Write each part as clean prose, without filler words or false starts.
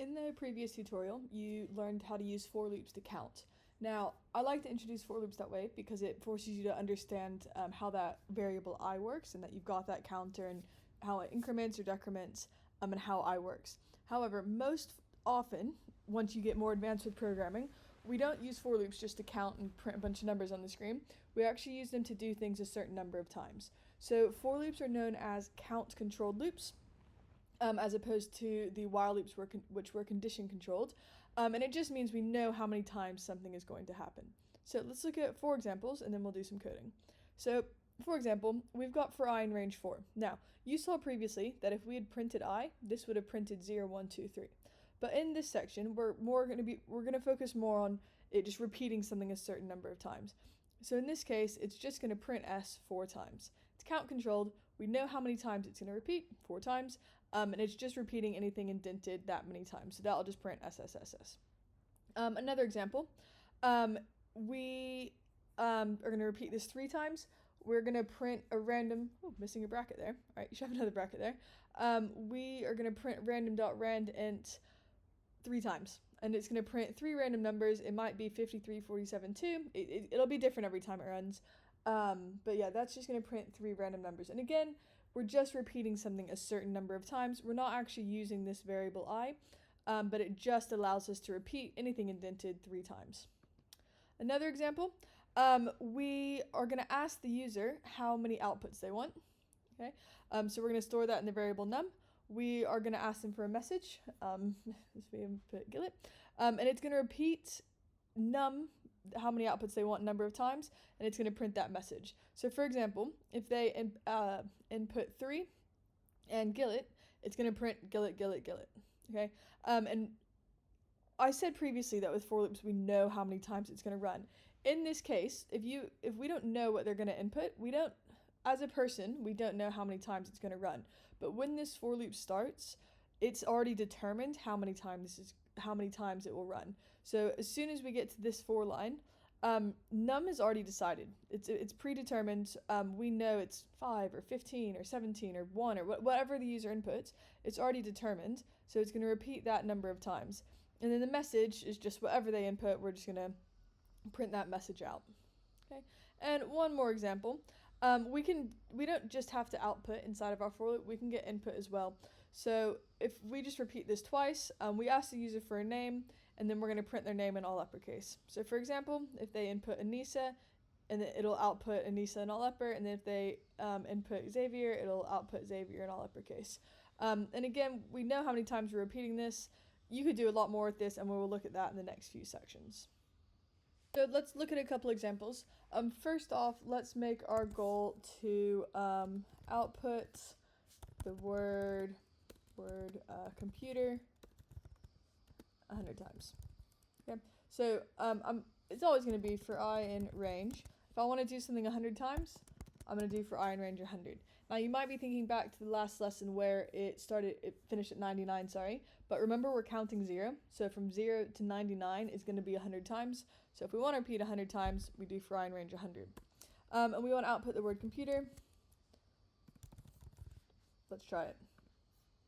In the previous tutorial, you learned how to use for loops to count. Now, I like to introduce for loops that way because it forces you to understand how that variable I works and that you've got that counter and how it increments or decrements and how I works. However, most often, once you get more advanced with programming, we don't use for loops just to count and print a bunch of numbers on the screen. We actually use them to do things a certain number of times. So for loops are known as count controlled loops. As opposed to the while loops which were condition controlled. And it just means we know how many times something is going to happen. So let's look at 4 examples and then we'll do some coding. So for example, we've got for I in range 4. Now, you saw previously that if we had printed I, this would have printed 0, 1, 2, 3. But in this section, we're going to focus more on it just repeating something a certain number of times. So in this case, it's just going to print S 4 times. It's count controlled. We know how many times it's going to repeat, 4 times. And it's just repeating anything indented that many times. So that'll just print SSSS. Another example, we are going to repeat this 3 times. We're going to print a random, missing a bracket there. All right, you should have another bracket there. We are going to print random.randint 3 times. And it's going to print 3 random numbers. It might be 53, 47, 2. It'll be different every time it runs. But yeah, that's just going to print 3 random numbers. And again, we're just repeating something a certain number of times. We're not actually using this variable I, but it just allows us to repeat anything indented 3 times. Another example, we are going to ask the user how many outputs they want. Okay, so we're going to store that in the variable num. We are going to ask them for a message. This we input Gillet, and it's going to repeat num how many outputs they want a number of times, and it's going to print that message. So for example, if they input 3 and Gillet, it's going to print Gillet, Gillet, Gillet. Okay, and I said previously that with for loops we know how many times it's going to run. In this case, if we don't know what they're going to input, we don't, as a person, we don't know how many times it's going to run. But when this for loop starts, it's already determined how many times it will run. So as soon as we get to this for line, num is already decided. It's predetermined. We know it's 5 or 15 or 17 or 1 or whatever the user inputs. It's already determined. So it's going to repeat that number of times. And then the message is just whatever they input. We're just going to print that message out. Okay. And one more example. We don't just have to output inside of our for loop. We can get input as well. So if we just repeat this twice, we ask the user for a name, and then we're going to print their name in all uppercase. So for example, if they input Anissa, and then it'll output Anissa in all upper, and then if they input Xavier, it'll output Xavier in all uppercase. And again, we know how many times we're repeating this. You could do a lot more with this, and we will look at that in the next few sections. So let's look at a couple examples. First off, let's make our goal to output the word computer 100 times. Okay, so it's always going to be for I in range. If I want to do something 100 times, I'm going to do for I in range 100. Now you might be thinking back to the last lesson where it finished at 99, sorry. But remember we're counting 0. So from 0 to 99 is going to be 100 times. So if we want to repeat 100 times, we do for I in range 100. And we want to output the word computer. Let's try it.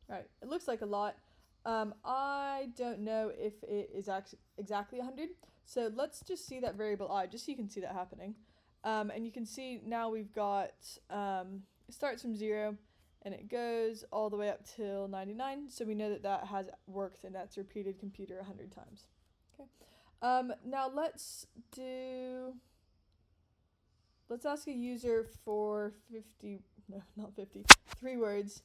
Alright, it looks like a lot. I don't know if it is exactly 100. So let's just see that variable I, just so you can see that happening. And you can see now we've got, it starts from 0 and it goes all the way up till 99. So we know that that has worked and that's repeated computer 100 times. Okay. Now let's ask a user for 3 words.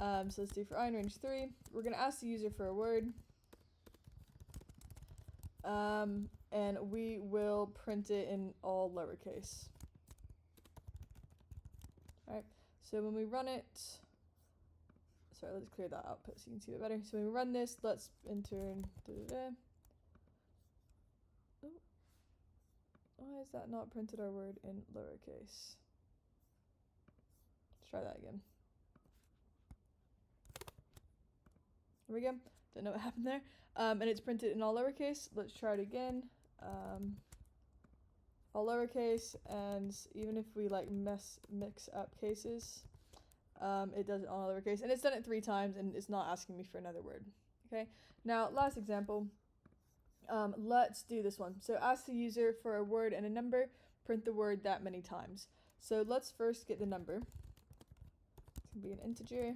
So let's do for I in range 3. We're going to ask the user for a word. And we will print it in all lowercase. Alright, so when we run it, sorry, let's clear that output so you can see it better. So when we run this, let's enter Oh, why is that not printed our word in lowercase? Let's try that again. There we go. Don't know what happened there. And it's printed in all lowercase. Let's try it again. All lowercase, and even if we like mix up cases, it does it all lowercase, and it's done it 3 times, and it's not asking me for another word. Okay, now last example. Let's do this one. So ask the user for a word and a number, print the word that many times. So let's first get the number. It's gonna be an integer.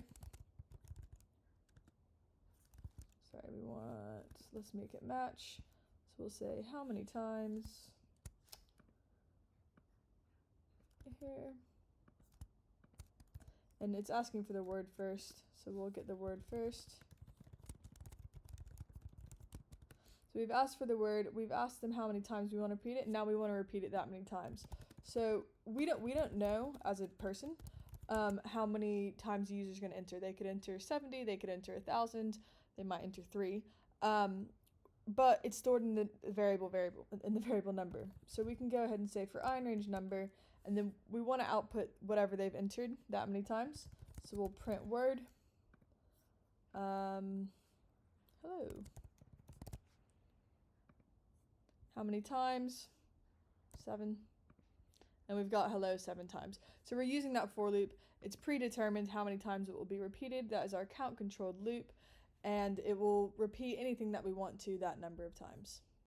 Sorry, let's make it match. So we'll say how many times here. And it's asking for the word first, so we'll get the word first. So we've asked for the word, we've asked them how many times we want to repeat it, and now we want to repeat it that many times. So we don't know as a person how many times the user's going to enter. They could enter 70, they could enter 1,000, they might enter 3. But it's stored in the variable number. So we can go ahead and say for INRange number, and then we want to output whatever they've entered that many times. So we'll print word. Hello. How many times? 7. And we've got hello 7 times. So we're using that for loop. It's predetermined how many times it will be repeated. That is our count controlled loop. And it will repeat anything that we want to that number of times.